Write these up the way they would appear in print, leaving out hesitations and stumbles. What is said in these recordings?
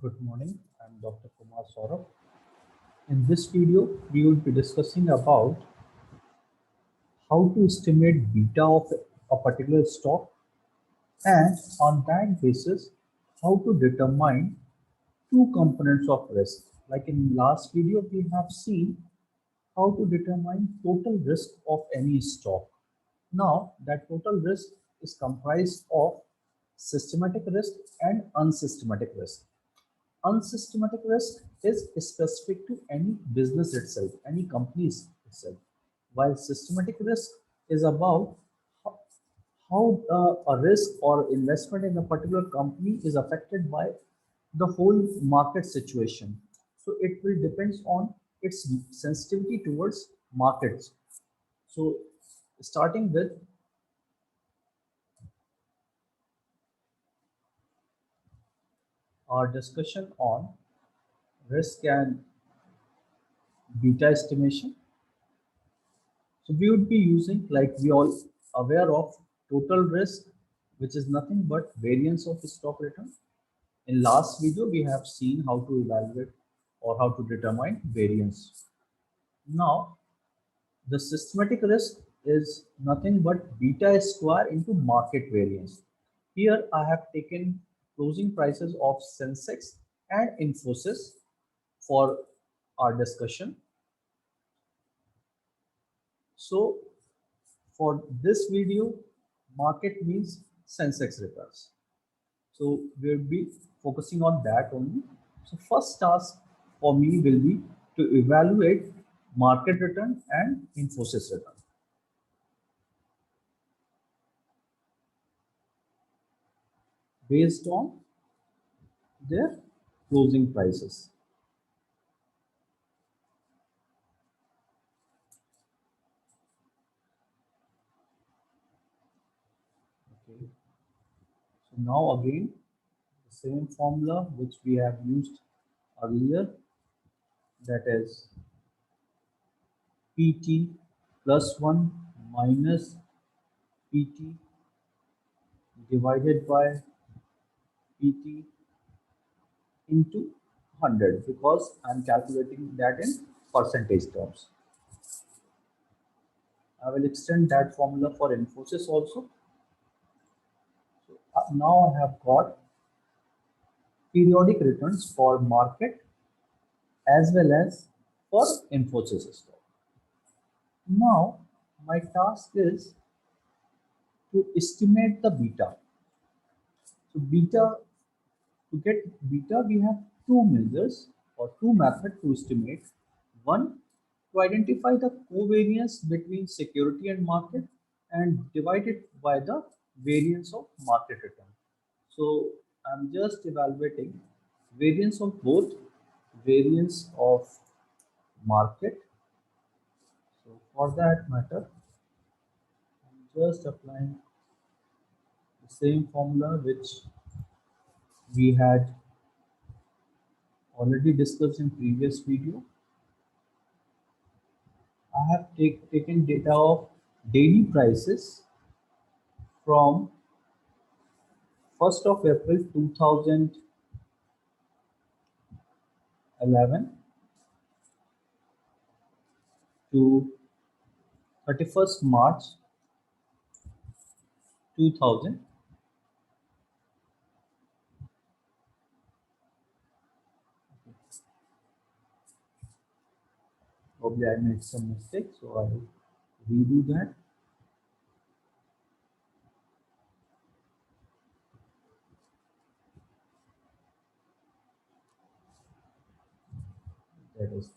Good morning, I'm Dr. Kumar Saurabh. In this video, we will be discussing about how to estimate beta of a particular stock and on that basis, how to determine two components of risk. Like in last video, we have seen how to determine total risk of any stock. Now, that total risk is comprised of systematic risk and unsystematic risk. Unsystematic risk is specific to any business itself, any companies itself, while systematic risk is about how, how a risk or investment in a particular company is affected by the whole market situation. So it will depends on its sensitivity towards markets. So starting with our discussion on risk and beta estimation. So we would be using, like we all aware of, total risk, which is nothing but variance of stock return. In last video, we have seen how to evaluate or how to determine variance. Now, the systematic risk is nothing but beta square into market variance. Here I have taken closing prices of Sensex and Infosys for our discussion. So for this video, market means Sensex returns. So we'll be focusing on that only. So first task for me will be to evaluate market return and Infosys return based on their closing prices. Okay. So now again, the same formula which we have used earlier, that is PT plus 1 minus PT divided by PT into 100, because I'm calculating that in percentage terms. I will extend that formula for Infosys also. So now I have got periodic returns for market as well as for Infosys stock. Now my task is to estimate the beta. So beta, to get beta, we have two measures or two methods to estimate. One, to identify the covariance between security and market and divide it by the variance of market return. So I'm just evaluating variance of both, variance of market. So for that matter, I'm just applying the same formula which we had already discussed in previous video. I have taken data of daily prices from 1st of April 2011 to 31st March 2000. Probably I made some mistake, so I will redo that. That is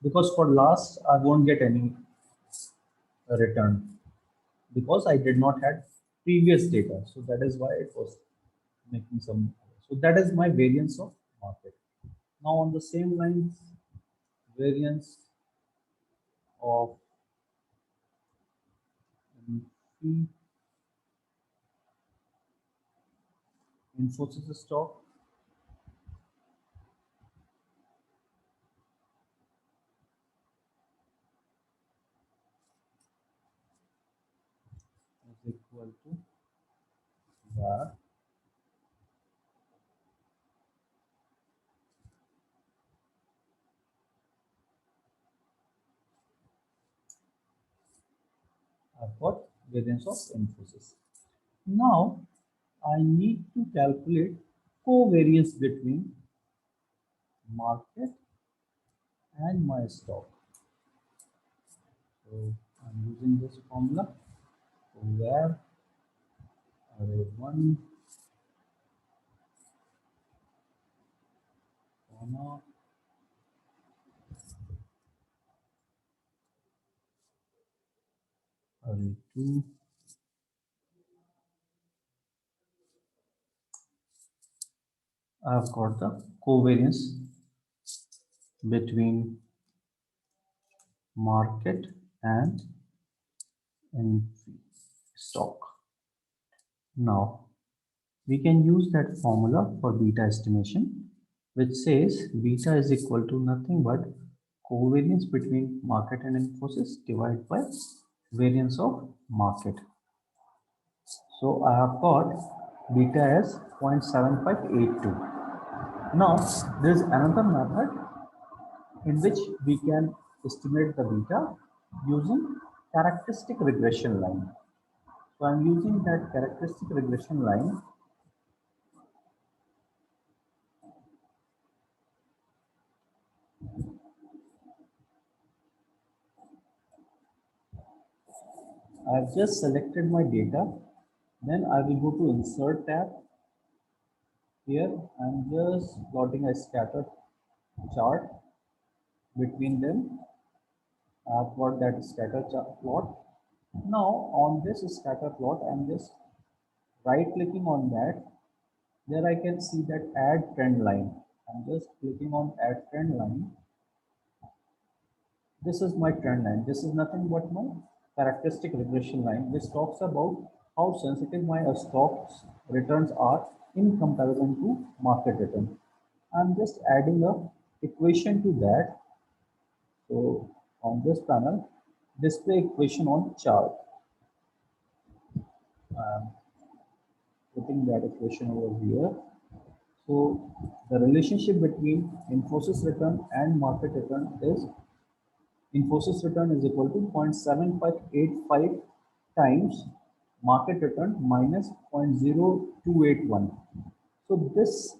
because for last I won't get any return because I did not had previous data. So that is why it was making some. So that is my variance of market. Now on the same lines, variance of P Infosys stock is equal to where I've got variance of Infosys. Now I need to calculate covariance between market and my stock. So I'm using this formula where array 1 comma array 2 I've got the covariance between market and in stock. Now we can use that formula for beta estimation, which says beta is equal to nothing but covariance between market and Infosys divided by variance of market. So I have got beta as 0.7582. Now there is another method in which we can estimate the beta using characteristic regression line. So I'm using that characteristic regression line. I've just selected my data. Then I will go to insert tab. Here I'm just plotting a scatter chart between them. I've got that scatter plot. Now on this scatter plot, I'm just right clicking on that. There I can see that add trend line. I'm just clicking on add trend line. This is my trend line. This is nothing but my characteristic regression line, which talks about how sensitive my stocks returns are in comparison to market return. I'm just adding a equation to that. So on this panel, display equation on chart. I'm putting that equation over here. So the relationship between Infosys return and market return is Infosys return is equal to 0.7585 times market return minus 0.0281. So this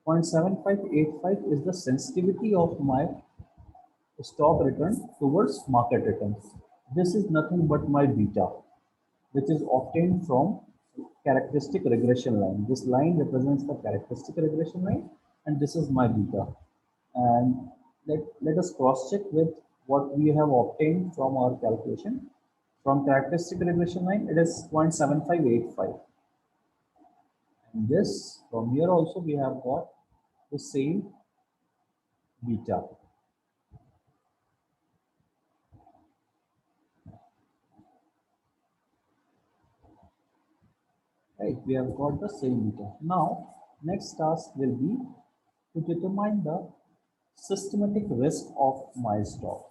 0.7585 is the sensitivity of my stock return towards market returns. This is nothing but my beta, which is obtained from characteristic regression line. This line represents the characteristic regression line, and this is my beta. And let us cross check with what we have obtained from our calculation. From characteristic regression line, it is 0.7585. And this, from here also, we have got the same beta. Right, we have got the same beta. Now, next task will be to determine the systematic risk of my stock.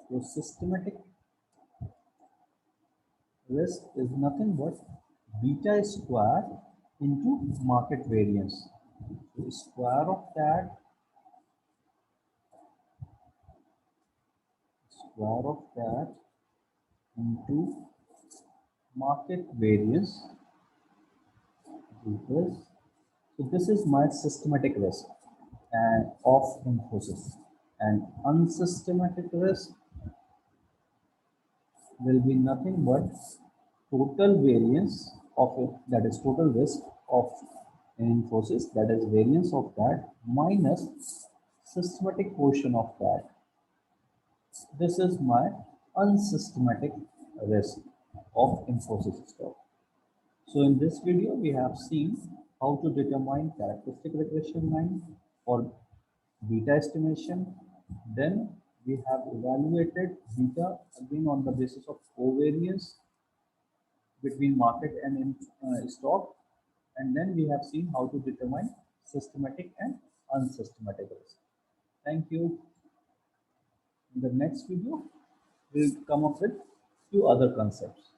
So systematic risk is nothing but beta square into market variance. So square of that into market variance equals. So this is my systematic risk and of Infosys, and unsystematic risk will be nothing but total variance of it, that is total risk of Infosys, that is variance of that minus systematic portion of that. This is my unsystematic risk of Infosys stock. So in this video, we have seen how to determine characteristic regression line for beta estimation. Then we have evaluated beta again on the basis of covariance between market and stock. And then we have seen how to determine systematic and unsystematic risk. Thank you. In the next video, we'll come up with few other concepts.